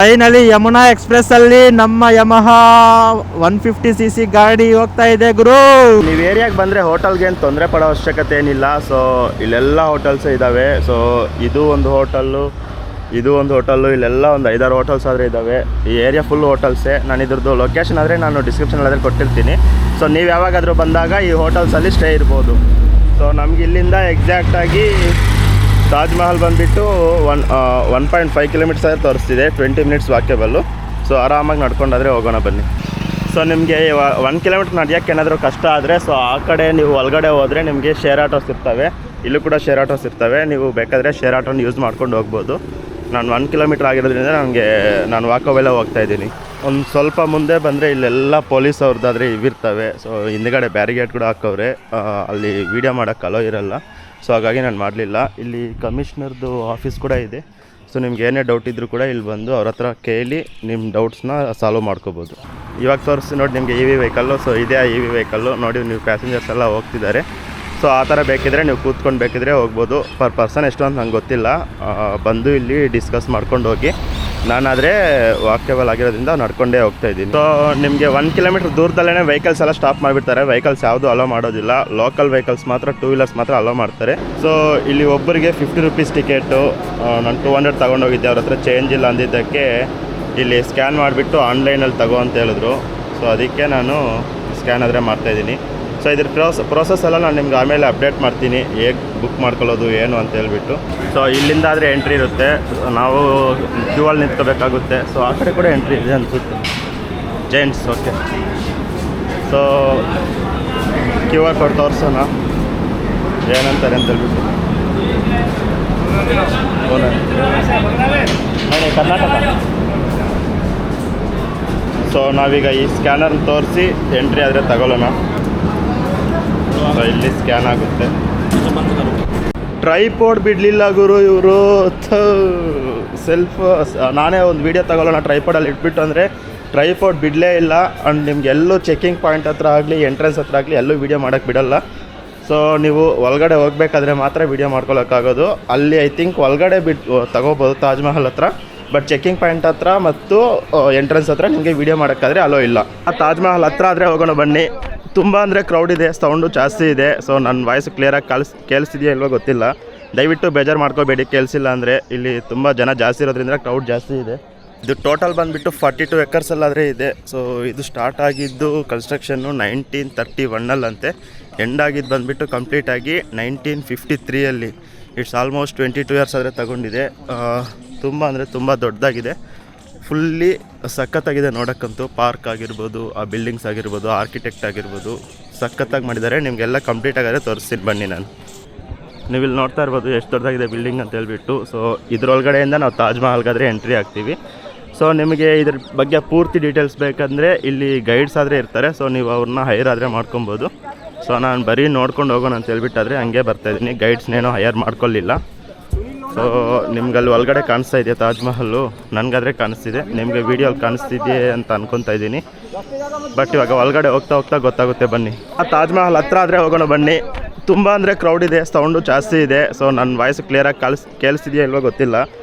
Finally Yamuna express ಅಲ್ಲಿ ನಮ್ಮ Yamaha 150cc ಗಾಡಿ ಹೋಗ್ತಾ ಇದೆ ಗುರು. ನೀವು ಏರಿಯಾಗೆ ಬಂದರೆ ಹೋಟೆಲ್ಗೆ ಏನು ತೊಂದರೆ ಪಡೋ ಅವಶ್ಯಕತೆ ಏನಿಲ್ಲ. ಸೊ ಇಲ್ಲೆಲ್ಲ ಹೋಟೆಲ್ಸ್ ಇದ್ದಾವೆ. ಸೊ ಇದು ಒಂದು ಹೋಟೆಲ್ಲು, ಇಲ್ಲೆಲ್ಲ ಒಂದು 5-6 ಹೋಟೆಲ್ಸ್ ಆದರೆ ಇದ್ದಾವೆ. ಈ ಏರಿಯಾ ಫುಲ್ ಹೋಟೆಲ್ಸೇ. ನಾನು ಇದ್ರದ್ದು ಲೊಕೇಶನ್ ಆದರೆ ನಾನು ಡಿಸ್ಕ್ರಿಪ್ಷನಲ್ಲಿ ಕೊಟ್ಟಿರ್ತೀನಿ. ಸೊ ನೀವು ಯಾವಾಗಾದರೂ ಬಂದಾಗ ಈ ಹೋಟೆಲ್ಸಲ್ಲಿ ಸ್ಟೇ ಇರ್ಬೋದು. ಸೊ ನಮ್ಗೆ ಇಲ್ಲಿಂದ ಎಕ್ಸಾಕ್ಟಾಗಿ ತಾಜ್ ಮಹಲ್ ಬಂದುಬಿಟ್ಟು 1.5 ಕಿಲೋಮೀಟರ್ಸ್ ತೋರಿಸ್ತಿದೆ. 20 ಮಿನಿಟ್ಸ್ ವಾಕೇಬಲ್ಲು. ಸೊ ಆರಾಮಾಗಿ ನಡ್ಕೊಂಡಾದರೆ ಹೋಗೋಣ ಬನ್ನಿ. ಸೊ ನಿಮಗೆ 1 ಕಿಲೋಮೀಟ್ರ್ ನಡೆಯೋಕ್ಕೆ ಏನಾದರೂ ಕಷ್ಟ ಆದರೆ ಸೊ ಆ ಕಡೆ ನೀವು ಒಳಗಡೆ ಹೋದರೆ ನಿಮಗೆ ಶೇರ್ ಆಟೋಸ್ ಇರ್ತವೆ. ಇಲ್ಲೂ ಕೂಡ ಶೇರ್ ಆಟೋಸ್ ಇರ್ತವೆ. ನೀವು ಬೇಕಾದರೆ ಶೇರ್ ಆಟೋನ ಯೂಸ್ ಮಾಡ್ಕೊಂಡು ಹೋಗ್ಬೋದು. ನಾನು 1 ಕಿಲೋಮೀಟ್ರ್ ಆಗಿರೋದ್ರಿಂದ ನಾನು ವಾಕೋವೆಲ್ಲ ಹೋಗ್ತಾಯಿದ್ದೀನಿ. ಒಂದು ಸ್ವಲ್ಪ ಮುಂದೆ ಬಂದರೆ ಇಲ್ಲೆಲ್ಲ ಪೊಲೀಸ್ ಅವ್ರದ್ದಾದರೆ ಇವಿರ್ತವೆ. ಸೊ ಹಿಂದ್ಗಡೆ ಬ್ಯಾರಿಗೇಡ್ ಕೂಡ ಹಾಕವ್ರೆ. ಅಲ್ಲಿ ವೀಡಿಯೋ ಮಾಡೋಕ್ಕೆ ಅಲೋ ಇರಲ್ಲ. ಸೊ ಹಾಗಾಗಿ ನಾನು ಮಾಡಲಿಲ್ಲ. ಇಲ್ಲಿ ಕಮಿಷ್ನರ್ದು ಆಫೀಸ್ ಕೂಡ ಇದೆ. ಸೊ ನಿಮ್ಗೆ ಏನೇ ಡೌಟ್ ಇದ್ದರೂ ಕೂಡ ಇಲ್ಲಿ ಬಂದು ಅವ್ರ ಹತ್ರ ಕೇಳಿ ನಿಮ್ಮ ಡೌಟ್ಸ್ನ ಸಾಲ್ವ್ ಮಾಡ್ಕೋಬೋದು. ಇವಾಗ ತೋರಿಸಿ ನೋಡಿ ನಿಮಗೆ EV ವೆಹಿಕಲ್ಲು. ಸೊ ಇದೇ EV ವೆಹಿಕಲ್ಲು ನೋಡಿ. ನೀವು ಪ್ಯಾಸೆಂಜರ್ಸ್ ಎಲ್ಲ ಹೋಗ್ತಿದ್ದಾರೆ. ಸೊ ಆ ಥರ ಬೇಕಿದ್ರೆ ನೀವು ಕೂತ್ಕೊಂಡು ಬೇಕಿದ್ರೆ ಹೋಗ್ಬೋದು. ಪರ್ ಪರ್ಸನ್ ಎಷ್ಟು ಅಂತ ನಂಗೆ ಗೊತ್ತಿಲ್ಲ. ಬಂದು ಇಲ್ಲಿ ಡಿಸ್ಕಸ್ ಮಾಡ್ಕೊಂಡು ಹೋಗಿ. ನಾನಾದರೆ ವಾಕೇಬಲ್ ಆಗಿರೋದ್ರಿಂದ ನಡ್ಕೊಂಡೇ ಹೋಗ್ತಾಯಿದ್ದೀನಿ. ಸೊ ನಿಮಗೆ 1 ಕಿಲೋಮೀಟ್ರ್ ದೂರದಲ್ಲೇ ವೆಹಿಕಲ್ಸ್ ಎಲ್ಲ ಸ್ಟಾಪ್ ಮಾಡಿಬಿಡ್ತಾರೆ. ವೆಹಿಕಲ್ಸ್ ಯಾವುದು ಅಲೋ ಮಾಡೋದಿಲ್ಲ. ಲೋಕಲ್ ವೆಹಿಕಲ್ಸ್ ಮಾತ್ರ, 2 ವೀಲರ್ಸ್ ಮಾತ್ರ ಅಲೋ ಮಾಡ್ತಾರೆ. ಸೊ ಇಲ್ಲಿ ಒಬ್ಬರಿಗೆ 50 ರೂಪೀಸ್ ಟಿಕೆಟು. ನಾನು 200 ತೊಗೊಂಡೋಗಿದ್ದೆ. ಅವ್ರ ಹತ್ರ ಚೇಂಜ್ ಇಲ್ಲ ಅಂದಿದ್ದಕ್ಕೆ ಇಲ್ಲಿ ಸ್ಕ್ಯಾನ್ ಮಾಡಿಬಿಟ್ಟು ಆನ್ಲೈನಲ್ಲಿ ತಗೋ ಅಂತ ಹೇಳಿದ್ರು. ಸೊ ಅದಕ್ಕೆ ನಾನು ಸ್ಕ್ಯಾನ್ ಆದರೆ ಮಾಡ್ತಾಯಿದ್ದೀನಿ. ಸೊ ಇದ್ರ ಪ್ರೋಸೆಸ್ ಎಲ್ಲ ನಾನು ನಿಮ್ಗೆ ಆಮೇಲೆ ಅಪ್ಡೇಟ್ ಮಾಡ್ತೀನಿ, ಹೇಗೆ ಬುಕ್ ಮಾಡ್ಕೊಳ್ಳೋದು ಏನು ಅಂತ ಹೇಳ್ಬಿಟ್ಟು. ಸೊ ಇಲ್ಲಿಂದ ಆದರೆ ಎಂಟ್ರಿ ಇರುತ್ತೆ. ನಾವು ಕ್ಯೂ ಅಲ್ಲಿ ನಿಂತ್ಕೋಬೇಕಾಗುತ್ತೆ. ಸೊ ಆ ಕಡೆ ಕೂಡ ಎಂಟ್ರಿ ಇದೆ ಅನಿಸುತ್ತೆ, gents. Okay, so QR code ತೋರಿಸೋಣ ಏನಂತಾರೆ ಅಂತ ಹೇಳ್ಬಿಟ್ಟು. ಕರ್ನಾಟಕ. ಸೊ ನಾವೀಗ ಈ ಸ್ಕ್ಯಾನರ್ ತೋರಿಸಿ ಎಂಟ್ರಿ ಆದರೆ ತಗೊಳ್ಳೋಣ. ಸೊ ಇಲ್ಲಿ ಸ್ಕ್ಯಾನ್ ಆಗುತ್ತೆ. ಟ್ರೈಪೋಡ್ ಬಿಡಲಿಲ್ಲ ಗುರು ಇವರು. ನಾನೇ ಒಂದು ವೀಡಿಯೋ ತಗೊಳ್ಳೋಣ ಟ್ರೈಪೋಡಲ್ಲಿ ಇಟ್ಬಿಟ್ಟು ಅಂದರೆ ಟ್ರೈಪೋಡ್ ಬಿಡಲೇ ಇಲ್ಲ. ಆ್ಯಂಡ್ ನಿಮ್ಗೆ ಎಲ್ಲೂ ಚೆಕಿಂಗ್ ಪಾಯಿಂಟ್ ಹತ್ರ ಆಗಲಿ ಎಂಟ್ರೆನ್ಸ್ ಹತ್ರ ಆಗಲಿ ಎಲ್ಲೂ ವೀಡಿಯೋ ಮಾಡೋಕ್ಕೆ ಬಿಡೋಲ್ಲ. ಸೊ ನೀವು ಒಳಗಡೆ ಹೋಗಬೇಕಾದ್ರೆ ಮಾತ್ರ ವೀಡಿಯೋ ಮಾಡ್ಕೊಳ್ಳೋಕ್ಕಾಗೋದು. ಅಲ್ಲಿ ಐ ಥಿಂಕ್ ಒಳಗಡೆ ತಗೋಬೋದು ತಾಜ್ ಮಹಲ್ ಹತ್ರ. ಬಟ್ ಚೆಕಿಂಗ್ ಪಾಯಿಂಟ್ ಹತ್ರ ಮತ್ತು ಎಂಟ್ರೆನ್ಸ್ ಹತ್ರ ನಿಮಗೆ ವೀಡಿಯೋ ಮಾಡೋಕ್ಕಾದ್ರೆ ಅಲೋ ಇಲ್ಲ. ತಾಜ್ ಮಹಲ್ ಹತ್ರ ಆದರೆ ಹೋಗೋಣ ಬನ್ನಿ. ತುಂಬ ಅಂದರೆ ಕ್ರೌಡ್ ಇದೆ, ಸೌಂಡು ಜಾಸ್ತಿ ಇದೆ. ಸೊ ನನ್ನ ವಾಯ್ಸು ಕ್ಲಿಯರಾಗಿ ಕೇಳಿಸ್ತಿದೆಯಾ ಇಲ್ವೋ ಗೊತ್ತಿಲ್ಲ. ದಯವಿಟ್ಟು ಬೇಜಾರು ಮಾಡ್ಕೋಬೇಡಿ ಕೇಳಿಸಿಲ್ಲ ಅಂದರೆ. ಇಲ್ಲಿ ತುಂಬ ಜನ ಜಾಸ್ತಿ ಇರೋದ್ರಿಂದ ಕ್ರೌಡ್ ಜಾಸ್ತಿ ಇದೆ. ಇದು ಟೋಟಲ್ ಬಂದುಬಿಟ್ಟು 42 ಎಕರ್ಸಲ್ಲಾದರೆ ಇದೆ. ಸೊ ಇದು ಸ್ಟಾರ್ಟ್ ಆಗಿದ್ದು ಕನ್ಸ್ಟ್ರಕ್ಷನ್ನು 1931 ಎಂಡ್ ಆಗಿದ್ದು ಬಂದುಬಿಟ್ಟು ಕಂಪ್ಲೀಟಾಗಿ 1953. ಇಟ್ಸ್ ಆಲ್ಮೋಸ್ಟ್ 22 ಇಯರ್ಸ್ ಆದರೆ ತಗೊಂಡಿದೆ. ತುಂಬ ಅಂದರೆ ತುಂಬ ದೊಡ್ಡದಾಗಿದೆ. ಫುಲ್ಲಿ ಸಖತ್ತಾಗಿದೆ ನೋಡೋಕ್ಕಂತೂ. ಪಾರ್ಕ್ ಆಗಿರ್ಬೋದು, ಆ ಬಿಲ್ಡಿಂಗ್ಸ್ ಆಗಿರ್ಬೋದು, ಆರ್ಕಿಟೆಕ್ಟ್ ಆಗಿರ್ಬೋದು, ಸಖತ್ತಾಗಿ ಮಾಡಿದ್ದಾರೆ. ನಿಮಗೆಲ್ಲ ಕಂಪ್ಲೀಟ್ ಆಗಿದ್ರೆ ತೋರಿಸ್ತೀನಿ ಬನ್ನಿ. ನಾನು ನೀವು ಇಲ್ಲಿ ನೋಡ್ತಾ ಇರ್ಬೋದು ಎಷ್ಟು ದೊಡ್ಡದಾಗಿದೆ ಬಿಲ್ಡಿಂಗ್ ಅಂತ ಹೇಳ್ಬಿಟ್ಟು. ಸೊ ಇದ್ರೊಳಗಡೆಯಿಂದ ನಾವು ತಾಜ್ ಮಹಲ್ಗಾದರೆ ಎಂಟ್ರಿ ಆಗ್ತೀವಿ. ಸೊ ನಿಮಗೆ ಇದ್ರ ಬಗ್ಗೆ ಪೂರ್ತಿ ಡೀಟೇಲ್ಸ್ ಬೇಕಂದರೆ ಇಲ್ಲಿ ಗೈಡ್ಸ್ ಆದರೆ ಇರ್ತಾರೆ. ಸೊ ನೀವು ಅವ್ರನ್ನ ಹೈರ್ ಆದರೆ ಮಾಡ್ಕೊಬೋದು. ಸೊ ನಾನು ಬರೀ ನೋಡ್ಕೊಂಡು ಹೋಗೋಣ ಅಂತ ಹೇಳ್ಬಿಟ್ಟಾದರೆ ಹಂಗೆ ಬರ್ತಾಯಿದ್ದೀನಿ. ಗೈಡ್ಸ್ನೇನೋ ಹೈಯರ್ ಮಾಡ್ಕೊಳ್ಳಿಲ್ಲ. ಸೊ ನಿಮ್ಗಲ್ಲಿ ಒಳಗಡೆ ಕಾಣಿಸ್ತಾ ಇದೆಯಾ ತಾಜ್ ಮಹಲ್ಲು? ನನಗಾದರೆ ಕಾಣಿಸ್ತಿದೆ, ನಿಮಗೆ ವೀಡಿಯೋಲ್ಲಿ ಕಾಣಿಸ್ತಿದೆ ಅಂತ ಅನ್ಕೊತಾ ಇದ್ದೀನಿ. ಬಟ್ ಇವಾಗ ಒಳಗಡೆ ಹೋಗ್ತಾ ಗೊತ್ತಾಗುತ್ತೆ ಬನ್ನಿ. ಆ ತಾಜ್ ಮಹಲ್ ಹತ್ರ ಆದರೆ ಹೋಗೋಣ ಬನ್ನಿ. ತುಂಬ ಅಂದರೆ ಕ್ರೌಡ್ ಇದೆ, ಸೌಂಡು ಜಾಸ್ತಿ ಇದೆ. ಸೊ ನನ್ನ ವಾಯ್ಸು ಕ್ಲಿಯರಾಗಿ ಕೇಳಿಸ್ತಿದೆಯಾ ಇಲ್ವೋ ಗೊತ್ತಿಲ್ಲ.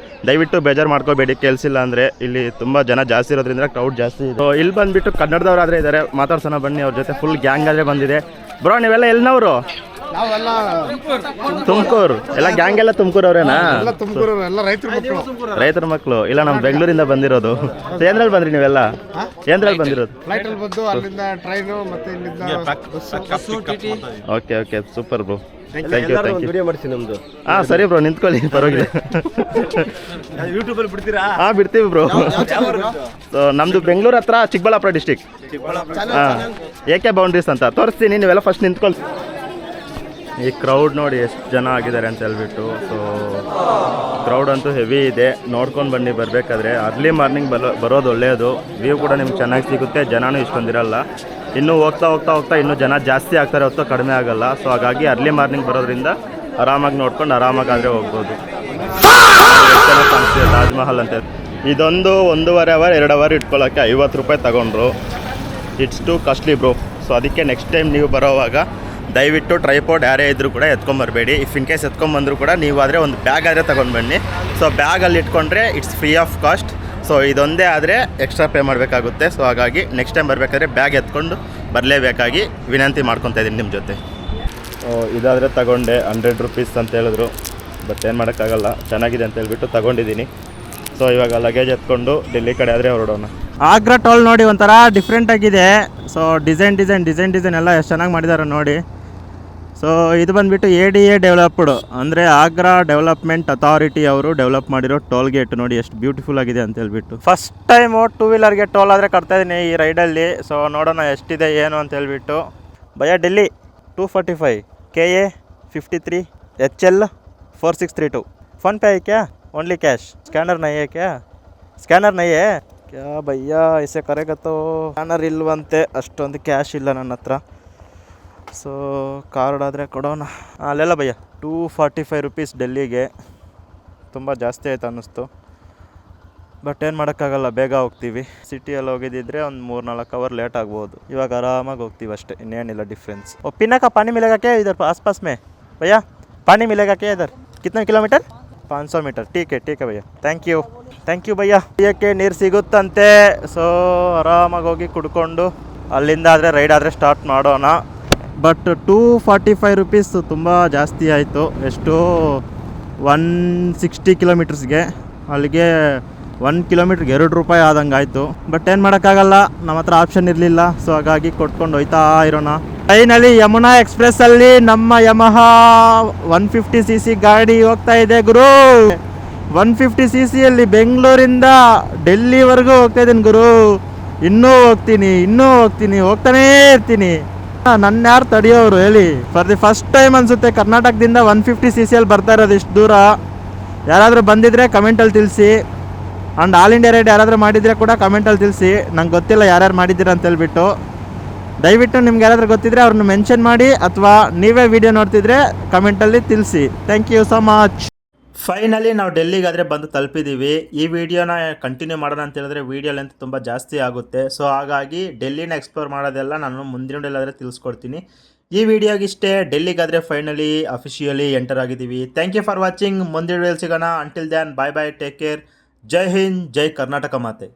ದಯವಿಟ್ಟು ಬೇಜಾರು ಮಾಡ್ಕೋಬೇಡಿ ಕೇಳಿಸಿಲ್ಲ ಅಂದರೆ. ಇಲ್ಲಿ ತುಂಬ ಜನ ಜಾಸ್ತಿ ಇರೋದ್ರಿಂದ ಕ್ರೌಡ್ ಜಾಸ್ತಿ ಇದೆ. ಸೊ ಇಲ್ಲಿ ಬಂದುಬಿಟ್ಟು ಕನ್ನಡದವರಾದರೆ ಇದ್ದಾರೆ, ಮಾತಾಡ್ಸೋಣ ಬನ್ನಿ ಅವ್ರ ಜೊತೆ. ಫುಲ್ ಗ್ಯಾಂಗ್ ಆದರೆ ಬಂದಿದೆ. ಬ್ರೋ ನೀವೆಲ್ಲ ಎಲ್ಲಿನವರು? ತುಮಕೂರು. ಎಲ್ಲ ಗ್ಯಾಂಗ್ ಎಲ್ಲ ತುಮಕೂರವ್ರೇನಾ? ರೈತರ ಮಕ್ಕಳು. ಇಲ್ಲ ನಮ್ಮ ಬೆಂಗಳೂರಿಂದ ಬಂದಿರೋದು. ಏನ್ರಲ್ಲಿ ಬಂದ್ರಿ ನೀವೆಲ್ಲ? ಏನ್ರಲ್ಲಿ ಬಂದಿರೋದು? Okay super bro. Thank you. ಹಾಂ ಸರಿ ಬ್ರೋ, ನಿಂತ್ಕೊಳ್ಳಿ, ಪರವಾಗಿಲ್ಲ. ಯೂಟ್ಯೂಬಲ್ಲಿ ಬಿಡ್ತೀರಾ? ಹಾಂ ಬಿಡ್ತೀವಿ ಬ್ರೋ. ಸೊ ನಮ್ಮದು ಬೆಂಗಳೂರು ಹತ್ರ ಚಿಕ್ಕಬಳ್ಳಾಪುರ ಡಿಸ್ಟಿಕ್. ಹಾಂ, AK ಬೌಂಡ್ರೀಸ್ ಅಂತ ತೋರಿಸ್ತೀನಿ. ನೀವೆಲ್ಲ ಫಸ್ಟ್ ನಿಂತ್ಕೊಳ್ಳಿ. ಈ ಕ್ರೌಡ್ ನೋಡಿ ಎಷ್ಟು ಜನ ಆಗಿದ್ದಾರೆ ಅಂತ ಹೇಳ್ಬಿಟ್ಟು. ಸೊ ಕ್ರೌಡ್ ಅಂತೂ ಹೆವಿ ಇದೆ. ನೋಡ್ಕೊಂಡು ಬನ್ನಿ ಬರಬೇಕಾದ್ರೆ. ಅರ್ಲಿ ಮಾರ್ನಿಂಗ್ ಬರೋದು ಒಳ್ಳೆಯದು. ವ್ಯೂ ಕೂಡ ನಿಮ್ಗೆ ಚೆನ್ನಾಗಿ ಸಿಗುತ್ತೆ. ಜನನೂ ಇಷ್ಟೊಂದಿರಲ್ಲ. ಇನ್ನೂ ಹೋಗ್ತಾ ಇನ್ನೂ ಜನ ಜಾಸ್ತಿ ಆಗ್ತಾರೆ ಹೊತ್ತು ಕಡಿಮೆ ಆಗಲ್ಲ. ಸೊ ಹಾಗಾಗಿ ಅರ್ಲಿ ಮಾರ್ನಿಂಗ್ ಬರೋದ್ರಿಂದ ಆರಾಮಾಗಿ ನೋಡ್ಕೊಂಡು ಆರಾಮಾಗಾದರೆ ಹೋಗ್ಬೋದು. ತಾಜ್ ಮಹಲ್ ಅಂತ ಇದೊಂದು 1.5 ಅವರ್ 2 ಅವರ್ ಇಟ್ಕೊಳ್ಳೋಕ್ಕೆ 50 ರೂಪಾಯಿ ತಗೊಂಡ್ರು. It's too costly bro. So ಅದಕ್ಕೆ ನೆಕ್ಸ್ಟ್ ಟೈಮ್ ನೀವು ಬರೋವಾಗ ದಯವಿಟ್ಟು ಟ್ರೈಪೋಡ್ ಯಾರೇ ಇದ್ದರೂ ಕೂಡ ಎತ್ಕೊಂಬರಬೇಡಿ. ಇಫ್ ಇನ್ ಕೇಸ್ ಎತ್ಕೊಂಬಂದರೂ ಕೂಡ ನೀವು ಆದರೆ ಒಂದು ಬ್ಯಾಗ್ ಆದರೆ ತೊಗೊಂಡು ಬನ್ನಿ. ಸೊ ಬ್ಯಾಗಲ್ಲಿ ಇಟ್ಕೊಂಡ್ರೆ it's free of cost. So ಇದೊಂದೇ ಆದರೆ ಎಕ್ಸ್ಟ್ರಾ ಪೇ ಮಾಡಬೇಕಾಗುತ್ತೆ. ಸೊ ಹಾಗಾಗಿ ನೆಕ್ಸ್ಟ್ ಟೈಮ್ ಬರಬೇಕಾದ್ರೆ ಬ್ಯಾಗ್ ಎತ್ಕೊಂಡು ಬರಲೇಬೇಕಾಗಿ ವಿನಂತಿ ಮಾಡ್ಕೊತಾ ಇದ್ದೀನಿ ನಿಮ್ಮ ಜೊತೆ. ಇದಾದರೆ ತಗೊಂಡೆ 100 ರೂಪೀಸ್ ಅಂತ ಹೇಳಿದ್ರು, ಬಟ್ ಏನು ಮಾಡೋಕ್ಕಾಗಲ್ಲ, ಚೆನ್ನಾಗಿದೆ ಅಂತ ಹೇಳ್ಬಿಟ್ಟು ತಗೊಂಡಿದ್ದೀನಿ. ಸೊ ಇವಾಗ ಲಗೇಜ್ ಎತ್ಕೊಂಡು ಡೆಲ್ಲಿ ಕಡೆ ಆದರೆ ಹೊರಡೋಣ. ಆಗ್ರಾ ಟೋಲ್ ನೋಡಿ ಒಂಥರ ಡಿಫ್ರೆಂಟ್ ಆಗಿದೆ. ಸೊ ಡಿಸೈನ್ ಎಲ್ಲ ಎಷ್ಟು ಚೆನ್ನಾಗಿ ಮಾಡಿದ್ದಾರೆ ನೋಡಿ. ಸೊ ಇದು ಬಂದುಬಿಟ್ಟು ADA ಡೆವಲಪ್ಡ್, ಅಂದರೆ ಆಗ್ರಾ ಡೆವಲಪ್ಮೆಂಟ್ ಅಥಾರಿಟಿ ಅವರು ಡೆವಲಪ್ ಮಾಡಿರೋ ಟೋಲ್ ಗೇಟ್ ನೋಡಿ ಎಷ್ಟು ಬ್ಯೂಟಿಫುಲ್ ಆಗಿದೆ ಅಂತ ಹೇಳ್ಬಿಟ್ಟು. ಫಸ್ಟ್ ಟೈಮು 2 ವೀಲರ್ಗೆ ಟೋಲ್ ಆದರೆ ಕಟ್ತಾಯಿದ್ದೀನಿ ಈ ರೈಡಲ್ಲಿ. ಸೊ ನೋಡೋಣ ಎಷ್ಟಿದೆ ಏನು ಅಂತ ಹೇಳ್ಬಿಟ್ಟು. ಭಯ ಡೆಲ್ಲಿ 245 KA 53 HL 4632. फ़ोन पे है क्या? Only cash? स्कैनर नहीं है क्या? स्कैनर नहीं है क्या भैया? ऐसे करेगा तो ಸ್ಕ್ಯಾನರ್ ಇಲ್ವಂತೆ, ಅಷ್ಟೊಂದು ಕ್ಯಾಶ್ ಇಲ್ಲ ನನ್ನ ಹತ್ರ. ಸೊ ಕಾರ್ಡ್ ಆದರೆ ಕೊಡೋಣ. ಅಲ್ಲೆಲ್ಲ ಭಯ್ಯ 245 ರೂಪೀಸ್ ಡೆಲ್ಲಿಗೆ, ತುಂಬ ಜಾಸ್ತಿ ಆಯ್ತು ಅನ್ನಿಸ್ತು. ಬಟ್ ಏನು ಮಾಡೋಕ್ಕಾಗಲ್ಲ, ಬೇಗ ಹೋಗ್ತೀವಿ. ಸಿಟಿಯಲ್ಲಿ ಹೋಗಿದ್ದಿದ್ರೆ ಒಂದು 3-4 ಅವರ್ ಲೇಟ್ ಆಗ್ಬೋದು. ಇವಾಗ ಆರಾಮಾಗಿ ಹೋಗ್ತೀವಿ ಅಷ್ಟೇ, ಇನ್ನೇನಿಲ್ಲ ಡಿಫ್ರೆನ್ಸ್. ಓ ಪಿನ್ನ का पानी मिलेगा क्या इधर आसपास में भैया? पानी मिलेगा क्या इधर? कितना किलोमीटर? 500 मीटर. ठीक है भैया, ಥ್ಯಾಂಕ್ ಯು ಭಯ್ಯ. ಕುಡಿಯೋಕ್ಕೆ ನೀರು ಸಿಗುತ್ತಂತೆ. ಸೊ ಆರಾಮಾಗಿ ಹೋಗಿ ಕುಡ್ಕೊಂಡು ಅಲ್ಲಿಂದ ಆದರೆ ರೈಡ್ ಆದರೆ ಸ್ಟಾರ್ಟ್ ಮಾಡೋಣ. ಬಟ್ 245 ರೂಪೀಸ್ ತುಂಬ ಜಾಸ್ತಿ ಆಯಿತು. ಎಷ್ಟು 160 ಕಿಲೋಮೀಟರ್ಸ್ಗೆ, ಅಲ್ಲಿಗೆ 1 ಕಿಲೋಮೀಟ್ರಿಗೆ 2 ರೂಪಾಯಿ ಆದಂಗೆ ಆಯಿತು. ಬಟ್ ಏನು ಮಾಡೋಕ್ಕಾಗಲ್ಲ, ನಮ್ಮ ಹತ್ರ ಆಪ್ಷನ್ ಇರಲಿಲ್ಲ. ಸೊ ಹಾಗಾಗಿ ಕೊಟ್ಕೊಂಡು ಹೋಯ್ತಾ ಇರೋಣ. ಫೈನಲಿ ಯಮುನಾ ಎಕ್ಸ್ಪ್ರೆಸ್ಸಲ್ಲಿ ನಮ್ಮ ಯಮಹ 150cc ಗಾಡಿ ಹೋಗ್ತಾ ಇದೆ ಗುರು. 150cc ಬೆಂಗಳೂರಿಂದ ಡೆಲ್ಲಿವರೆಗೂ ಹೋಗ್ತಾ ಇದ್ದೀನಿ ಗುರು. ಇನ್ನೂ ಹೋಗ್ತೀನಿ, ಹೋಗ್ತಾನೇ ಇರ್ತೀನಿ. ನನ್ನ ಯಾರು ತಡೆಯೋರು ಹೇಳಿ? ಫಾರ್ ದಿ ಫಸ್ಟ್ ಟೈಮ್ ಅನಿಸುತ್ತೆ ಕರ್ನಾಟಕದಿಂದ 150cc ಬರ್ತಾ ಇರೋದು ಇಷ್ಟು ದೂರ. ಯಾರಾದರೂ ಬಂದಿದ್ರೆ ಕಮೆಂಟಲ್ಲಿ ತಿಳಿಸಿ. ಆ್ಯಂಡ್ ಆಲ್ ಇಂಡಿಯಾ ರೈಡ್ ಯಾರಾದರೂ ಮಾಡಿದರೆ ಕೂಡ ಕಮೆಂಟಲ್ಲಿ ತಿಳಿಸಿ. ನಂಗೆ ಗೊತ್ತಿಲ್ಲ ಯಾರ್ಯಾರು ಮಾಡಿದ್ದೀರ ಅಂತ ಹೇಳ್ಬಿಟ್ಟು. ದಯವಿಟ್ಟು ನಿಮ್ಗೆ ಯಾರಾದರೂ ಗೊತ್ತಿದ್ರೆ ಅವ್ರನ್ನ ಮೆನ್ಷನ್ ಮಾಡಿ, ಅಥವಾ ನೀವೇ ವಿಡಿಯೋ ನೋಡ್ತಿದ್ರೆ ಕಮೆಂಟಲ್ಲಿ ತಿಳಿಸಿ. Thank you so much. Finally ನಾವು ಡೆಲ್ಲಿಗಾದರೆ ಬಂದು ತಲುಪಿದ್ದೀವಿ. ಈ ವಿಡಿಯೋನ ಕಂಟಿನ್ಯೂ ಮಾಡೋಣ ಅಂತ ಹೇಳಿದ್ರೆ ವಿಡಿಯೋ ಲೆಂತ್ ತುಂಬ ಜಾಸ್ತಿ ಆಗುತ್ತೆ. ಸೊ ಹಾಗಾಗಿ ಡೆಲ್ಲಿನ ಎಕ್ಸ್ಪ್ಲೋರ್ ಮಾಡೋದೆಲ್ಲ ನಾನು ಮುಂದಿನ ವಿಡಿಯೋಲಾದರೆ ತಿಳಿಸ್ಕೊಡ್ತೀನಿ. ಈ ವಿಡಿಯೋಗಿಷ್ಟೇ. ಡೆಲ್ಲಿಗಾದರೆ ಫೈನಲಿ ಅಫಿಷಿಯಲಿ ಎಂಟರ್ ಆಗಿದ್ದೀವಿ. Thank you for watching. ಮುಂದಿನ ವಿಡಿಯೋಲಿ ಸಿಗೋಣ. Until then bye, take care. ಜೈ ಹಿಂದ್, ಜೈ ಕರ್ನಾಟಕ ಮಾತೆ.